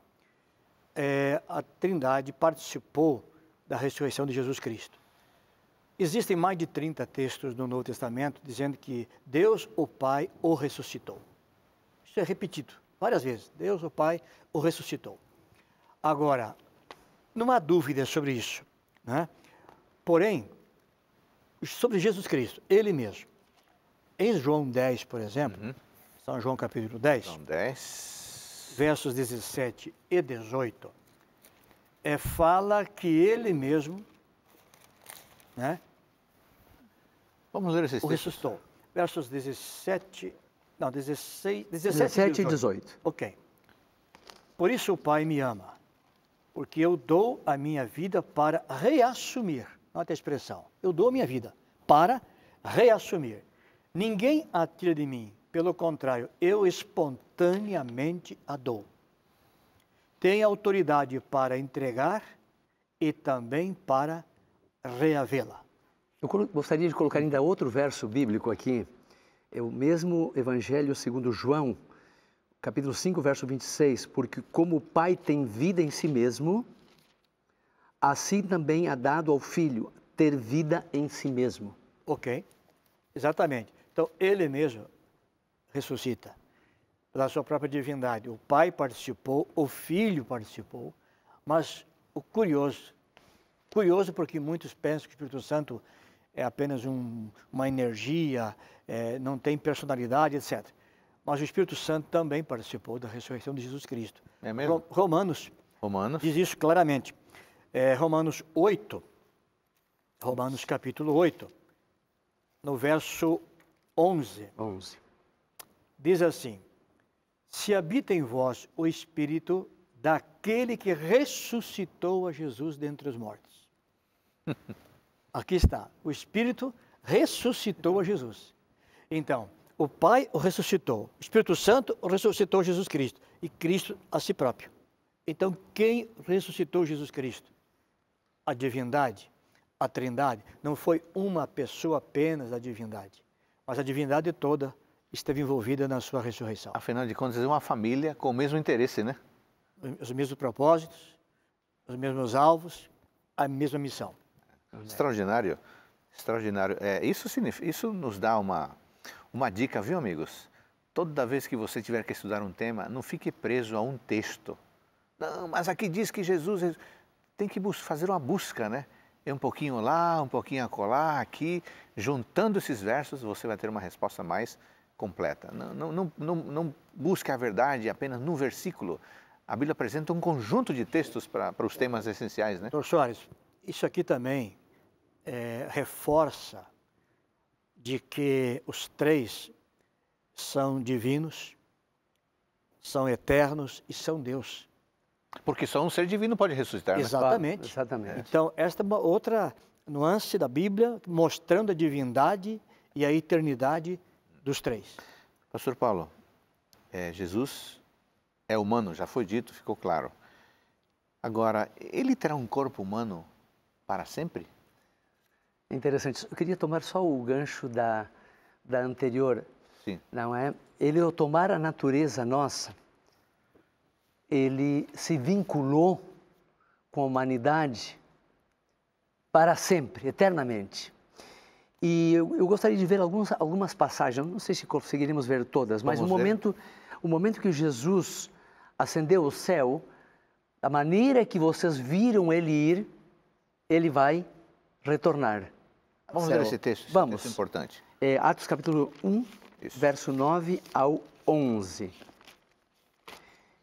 a Trindade participou da ressurreição de Jesus Cristo. Existem mais de 30 textos no Novo Testamento dizendo que Deus, o Pai, o ressuscitou. Isso é repetido várias vezes. Deus, o Pai, o ressuscitou. Agora, não há dúvida sobre isso, né? Porém, sobre Jesus Cristo, Ele mesmo. Em João 10, por exemplo, São João capítulo 10, João 10. versos 17 e 18, fala que Ele mesmo, né, vamos ler esses o textos. ressuscitou. Versos 17 e 18. Ok. Por isso o Pai me ama, porque eu dou a minha vida para reassumir. Nota a expressão. Eu dou a minha vida para reassumir. Ninguém a tira de mim. Pelo contrário, eu espontaneamente a dou. Tenho autoridade para entregar e também para reavê-la. Eu gostaria de colocar ainda outro verso bíblico aqui. É o mesmo Evangelho segundo João, capítulo 5, verso 26. Porque como o Pai tem vida em si mesmo, assim também há dado ao Filho ter vida em si mesmo. Ok, exatamente. Então, Ele mesmo ressuscita pela sua própria divindade. O Pai participou, o Filho participou, mas o curioso porque muitos pensam que o Espírito Santo é apenas uma energia, não tem personalidade, etc. Mas o Espírito Santo também participou da ressurreição de Jesus Cristo. É mesmo? Romanos diz isso claramente. Romanos capítulo 8, no verso 11. Diz assim: se habita em vós o Espírito daquele que ressuscitou a Jesus dentre os mortos. Aqui está, o Espírito ressuscitou a Jesus. Então, o Pai o ressuscitou, o Espírito Santo o ressuscitou Jesus Cristo e Cristo a si próprio. Então, quem ressuscitou Jesus Cristo? A divindade, a Trindade. Não foi uma pessoa apenas da divindade, mas a divindade toda esteve envolvida na sua ressurreição. Afinal de contas, é uma família com o mesmo interesse, né? Os mesmos propósitos, os mesmos alvos, a mesma missão. Extraordinário, extraordinário. Isso nos dá uma dica, viu, amigos? Toda vez que você tiver que estudar um tema, não fique preso a um texto. Não, mas aqui diz que Jesus tem que fazer uma busca, né? É um pouquinho lá, um pouquinho acolá, aqui. Juntando esses versos, você vai ter uma resposta mais completa. Não busque a verdade apenas num versículo. A Bíblia apresenta um conjunto de textos para os temas essenciais, né? Doutor Soares, isso aqui também reforça de que os três são divinos, são eternos e são Deus. Porque só um ser divino pode ressuscitar, né? Exatamente. Exatamente. Então, esta é uma outra nuance da Bíblia mostrando a divindade e a eternidade dos três. Pastor Paulo, Jesus é humano, já foi dito, ficou claro. Agora, ele terá um corpo humano para sempre? Interessante. Eu queria tomar só o gancho da anterior. Sim. Não é? Ele, ao tomar a natureza nossa, ele se vinculou com a humanidade para sempre, eternamente. E eu gostaria de ver algumas passagens, não sei se conseguiríamos ver todas, mas o momento que Jesus ascendeu ao céu, da maneira que vocês viram ele ir, ele vai retornar. Vamos ler esse texto, Vamos. Texto importante. Atos capítulo 1, Isso. verso 9 ao 11.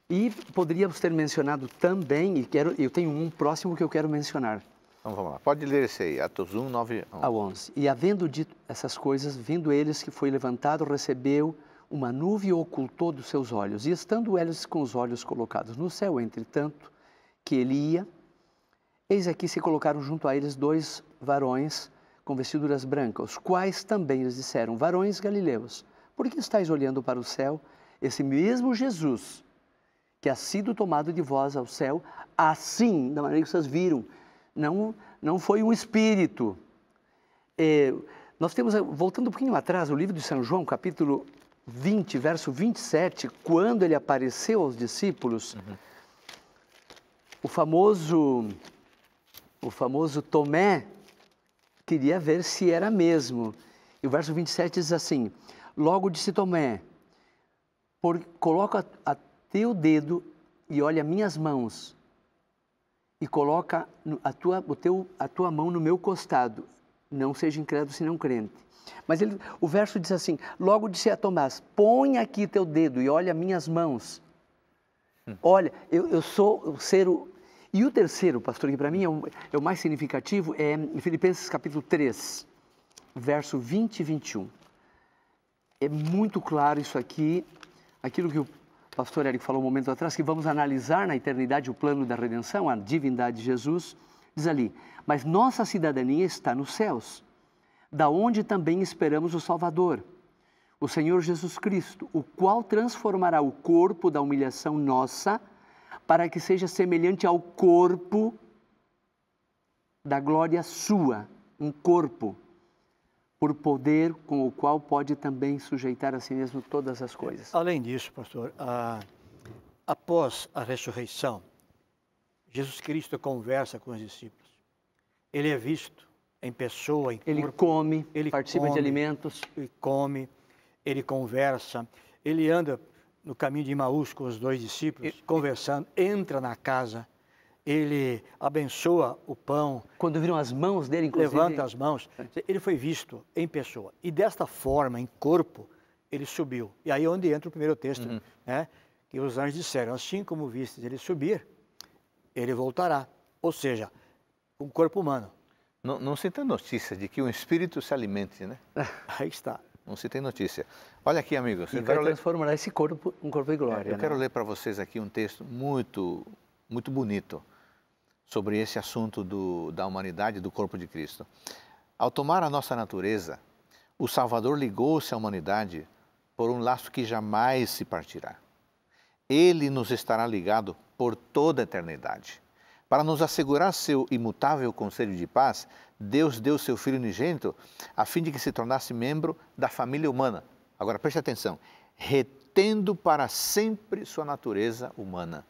E poderíamos ter mencionado também, e eu tenho um próximo que eu quero mencionar. Então vamos lá, pode ler esse aí, Atos 1, 9 ao 11. E havendo dito essas coisas, vindo eles que foi levantado, recebeu uma nuvem e ocultou dos seus olhos. E estando eles com os olhos colocados no céu, entretanto, que ele ia, eis aqui se colocaram junto a eles dois varões com vestiduras brancas, os quais também lhes disseram: varões galileus, por que estáis olhando para o céu? Esse mesmo Jesus, que ha sido tomado de vós ao céu, assim, da maneira que vocês viram, não foi um espírito. Nós temos, voltando um pouquinho atrás, o livro de São João, capítulo 20, verso 27, quando ele apareceu aos discípulos, o famoso Tomé queria ver se era mesmo. E o verso 27 diz assim: logo disse Tomé, coloca a teu dedo e olha minhas mãos, e coloca a tua mão no meu costado, não seja incrédulo senão crente. Mas o verso diz assim: logo disse a Tomás, põe aqui teu dedo e olha minhas mãos. Olha, eu sou o ser... E o terceiro, pastor, que para mim é o mais significativo, é em Filipenses capítulo 3, verso 20 e 21. É muito claro isso aqui, aquilo que o pastor Érico falou um momento atrás, que vamos analisar na eternidade o plano da redenção, a divindade de Jesus. Diz ali: mas nossa cidadania está nos céus, da onde também esperamos o Salvador, o Senhor Jesus Cristo, o qual transformará o corpo da humilhação nossa, para que seja semelhante ao corpo da glória sua, um corpo, por poder com o qual pode também sujeitar a si mesmo todas as coisas. Além disso, pastor, após a ressurreição, Jesus Cristo conversa com os discípulos. Ele é visto em pessoa, em corpo. Ele come, ele participa de alimentos. Ele come, ele conversa, ele anda no caminho de Emaús com os dois discípulos, conversando, entra na casa, ele abençoa o pão. Quando viram as mãos dele, inclusive. Levanta as mãos. Ele foi visto em pessoa. E desta forma, em corpo, ele subiu. E aí é onde entra o primeiro texto, né? Que os anjos disseram: assim como vistes ele subir, ele voltará. Ou seja, um corpo humano. Não se tem notícia de que um espírito se alimente, né? Aí está. Não se tem notícia. Olha aqui, amigos. E vai transformar esse corpo em um corpo de glória. Eu quero ler para vocês aqui um texto muito bonito sobre esse assunto da humanidade e do corpo de Cristo. Ao tomar a nossa natureza, o Salvador ligou-se à humanidade por um laço que jamais se partirá. Ele nos estará ligado por toda a eternidade. Para nos assegurar seu imutável conselho de paz, Deus deu seu Filho unigênito a fim de que se tornasse membro da família humana. Agora preste atenção, retendo para sempre sua natureza humana.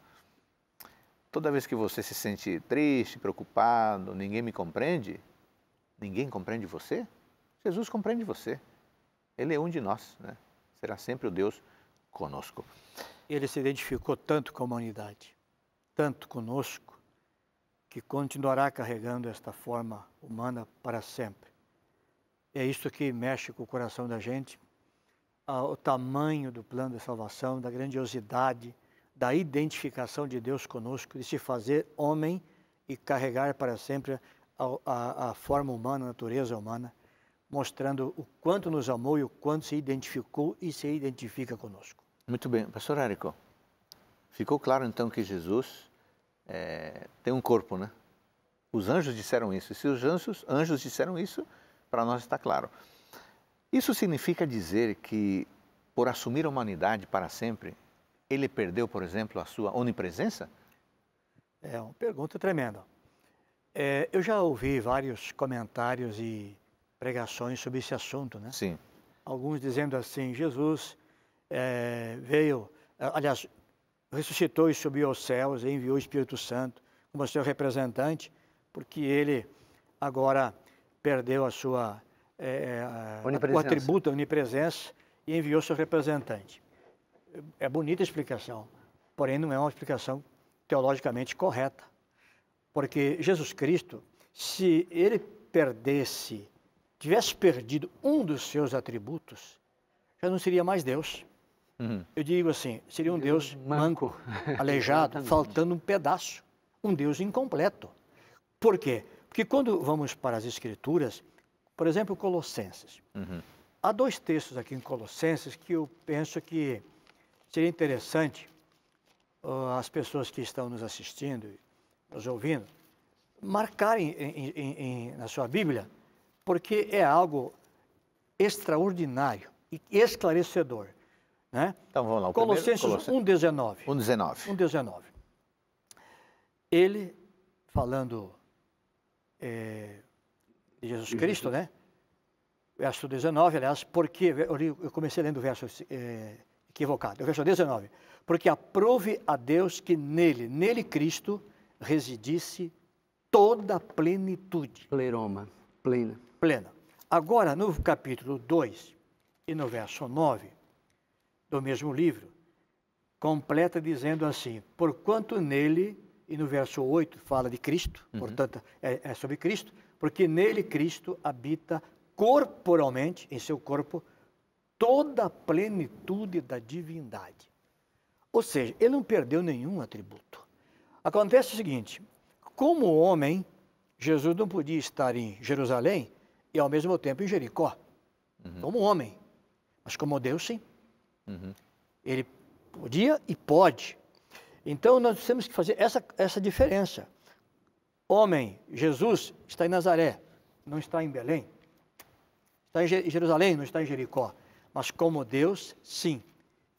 Toda vez que você se sente triste, preocupado, ninguém me compreende, ninguém compreende você? Jesus compreende você. Ele é um de nós, né? Será sempre o Deus conosco. Ele se identificou tanto com a humanidade, tanto conosco, que continuará carregando esta forma humana para sempre. É isso que mexe com o coração da gente, o tamanho do plano de salvação, da grandiosidade, da identificação de Deus conosco, de se fazer homem e carregar para sempre a forma humana, a natureza humana, mostrando o quanto nos amou e o quanto se identificou e se identifica conosco. Muito bem. Pastor Érico, ficou claro então que Jesus tem um corpo, né? Os anjos disseram isso. E se os anjos disseram isso, para nós está claro. Isso significa dizer que, por assumir a humanidade para sempre, ele perdeu, por exemplo, a sua onipresença? É uma pergunta tremenda. Eu já ouvi vários comentários e pregações sobre esse assunto, né? Sim. Alguns dizendo assim, Jesus veio, aliás, ressuscitou e subiu aos céus e enviou o Espírito Santo como seu representante, porque ele agora perdeu a sua o atributo da onipresença e enviou seu representante. É bonita a explicação, porém não é uma explicação teologicamente correta, porque Jesus Cristo, se ele tivesse perdido um dos seus atributos, já não seria mais Deus. Uhum. Eu digo assim, seria um Deus manco, aleijado, faltando um pedaço, um Deus incompleto. Por quê? Porque quando vamos para as Escrituras, por exemplo, Colossenses, há 2 textos aqui em Colossenses que eu penso que seria interessante as pessoas que estão nos assistindo, nos ouvindo, marcarem na sua Bíblia, porque é algo extraordinário e esclarecedor. Né? Então vamos lá. Colossenses 1,19. 1,19. 1,19. Ele, falando de Jesus Cristo, né? Verso 19, aliás, porque, eu comecei lendo o verso equivocado, o verso 19. Porque aprove a Deus que nele Cristo, residisse toda a plenitude. Pleroma, plena. Plena. Agora, no capítulo 2 e no verso 9 do mesmo livro, completa dizendo assim, porquanto nele, e no verso 8 fala de Cristo, portanto é sobre Cristo, porque nele Cristo habita corporalmente, em seu corpo, toda a plenitude da divindade. Ou seja, ele não perdeu nenhum atributo. Acontece o seguinte, como homem, Jesus não podia estar em Jerusalém e ao mesmo tempo em Jericó, como homem, mas como Deus sim. Ele podia e pode. Então nós temos que fazer essa diferença. Homem, Jesus está em Nazaré, não está em Belém. Está em Jerusalém, não está em Jericó. Mas como Deus, sim.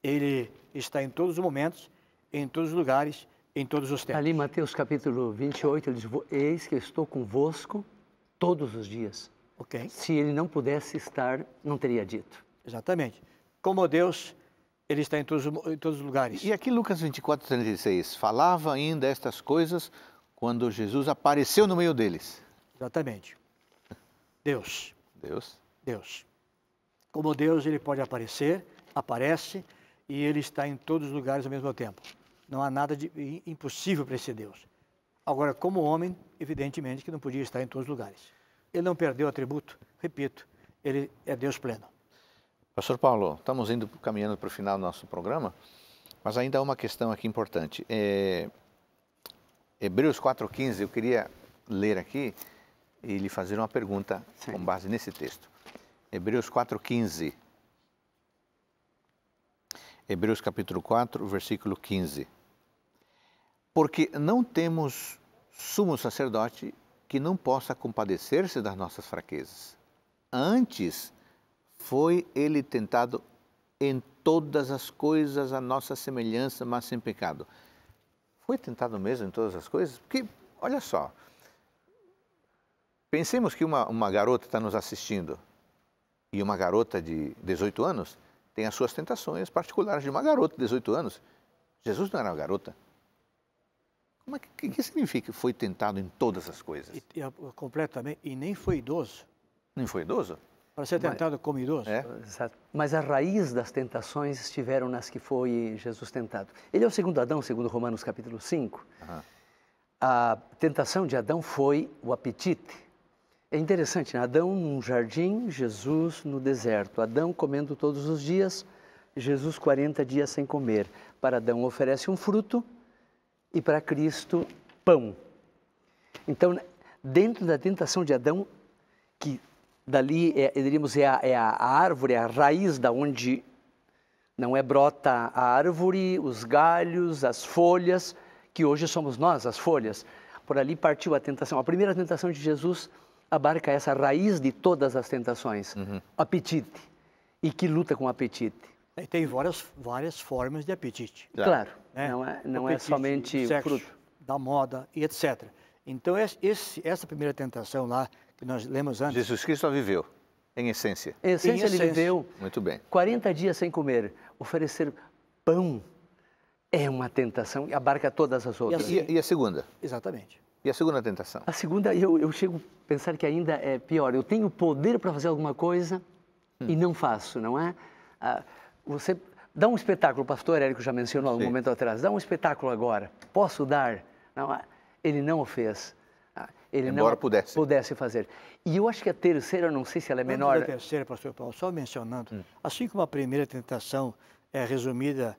Ele está em todos os momentos, em todos os lugares, em todos os tempos. Ali em Mateus capítulo 28, ele diz, eis que eu estou convosco todos os dias. Ok. Se ele não pudesse estar, não teria dito. Exatamente. Como Deus, ele está em todos os lugares. E aqui Lucas 24, 36, falava ainda estas coisas quando Jesus apareceu no meio deles. Exatamente. Deus. Deus. Como Deus, ele pode aparecer, aparece, e ele está em todos os lugares ao mesmo tempo. Não há nada de impossível para esse Deus. Agora, como homem, evidentemente que não podia estar em todos os lugares. Ele não perdeu atributo, repito, ele é Deus pleno. Pastor Paulo, estamos caminhando para o final do nosso programa, mas ainda há uma questão aqui importante. Hebreus 4,15, eu queria ler aqui e lhe fazer uma pergunta com base nesse texto. Hebreus 4,15. Hebreus capítulo 4, versículo 15. Porque não temos sumo sacerdote que não possa compadecer-se das nossas fraquezas. Antes, foi ele tentado em todas as coisas a nossa semelhança, mas sem pecado. Foi tentado mesmo em todas as coisas? Porque, olha só, pensemos que uma garota está nos assistindo e uma garota de 18 anos tem as suas tentações particulares de uma garota de 18 anos. Jesus não era uma garota. Que significa foi tentado em todas as coisas? Completamente, e nem foi idoso. Não foi idoso? Para ser tentado como idoso. É? Exato. Mas a raiz das tentações estiveram nas que foi Jesus tentado. Ele é o segundo Adão, segundo Romanos capítulo 5. A tentação de Adão foi o apetite. É interessante, né? Adão num jardim, Jesus no deserto. Adão comendo todos os dias, Jesus 40 dias sem comer. Para Adão oferece um fruto e para Cristo pão. Então, dentro da tentação de Adão, que dali, diríamos, é a árvore, a raiz da onde não é brota a árvore, os galhos, as folhas, que hoje somos nós, as folhas. Por ali partiu a tentação. A primeira tentação de Jesus abarca essa raiz de todas as tentações, apetite, e que luta com o apetite. E tem várias formas de apetite. Claro, Né? não é somente sexo, fruto. da moda e etc. Então, essa primeira tentação lá, que nós lemos antes... Jesus Cristo a viveu, em essência. Em essência, ele viveu muito bem. 40 dias sem comer. Oferecer pão é uma tentação e abarca todas as outras. E a segunda? Exatamente. E a segunda tentação? A segunda, eu chego a pensar que ainda é pior. Eu tenho poder para fazer alguma coisa e não faço, não é? Você dá um espetáculo, o pastor Érico já mencionou há um momento atrás, dá um espetáculo agora, posso dar? Não, ele não o fez. Ele Embora não pudesse fazer. E eu acho que a terceira, não sei se ela é menor... A terceira, pastor Paulo, só mencionando, assim como a primeira tentação é resumida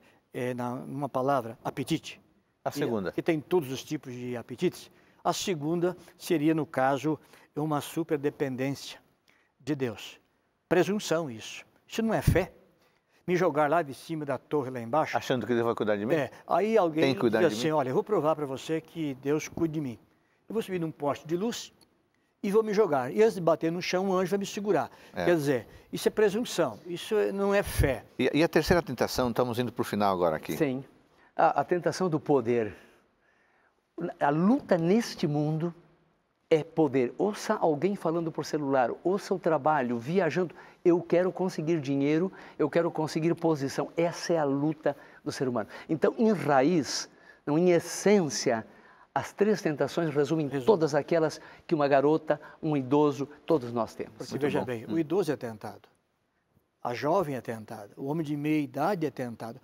numa palavra, apetite. A segunda? Que tem todos os tipos de apetites. A segunda seria, no caso, uma superdependência de Deus. Presunção, isso. Isso não é fé. Me jogar lá de cima da torre, lá embaixo. Achando que Deus vai cuidar de mim? Aí alguém diz assim, mim? olha, eu vou provar para você que Deus cuida de mim. Eu vou subir num poste de luz e vou me jogar. E antes de bater no chão, um anjo vai me segurar. Quer dizer, isso é presunção, isso não é fé. E a terceira tentação, estamos indo para o final agora aqui. Sim, a tentação do poder. A luta neste mundo é poder. Ouça alguém falando por celular, ouça o trabalho, viajando. Eu quero conseguir dinheiro, eu quero conseguir posição. Essa é a luta do ser humano. Então, em raiz, não, em essência, as três tentações resumem todas aquelas que uma garota, um idoso, todos nós temos. Porque veja bem, o idoso é tentado, a jovem é tentada, o homem de meia idade é tentado,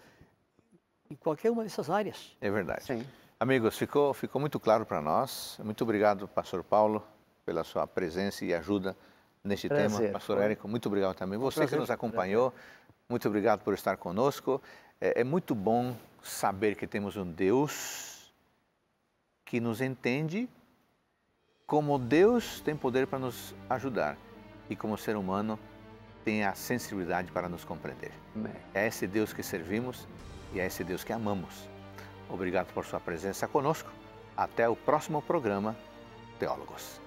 em qualquer uma dessas áreas. É verdade. Sim. Amigos, ficou muito claro para nós. Muito obrigado, pastor Paulo, pela sua presença e ajuda neste tema. Pastor Érico, muito obrigado também. Você que nos acompanhou, muito obrigado por estar conosco. É muito bom saber que temos um Deus que nos entende, como Deus tem poder para nos ajudar e como ser humano tem a sensibilidade para nos compreender. É esse Deus que servimos e é esse Deus que amamos. Obrigado por sua presença conosco. Até o próximo programa, Teólogos.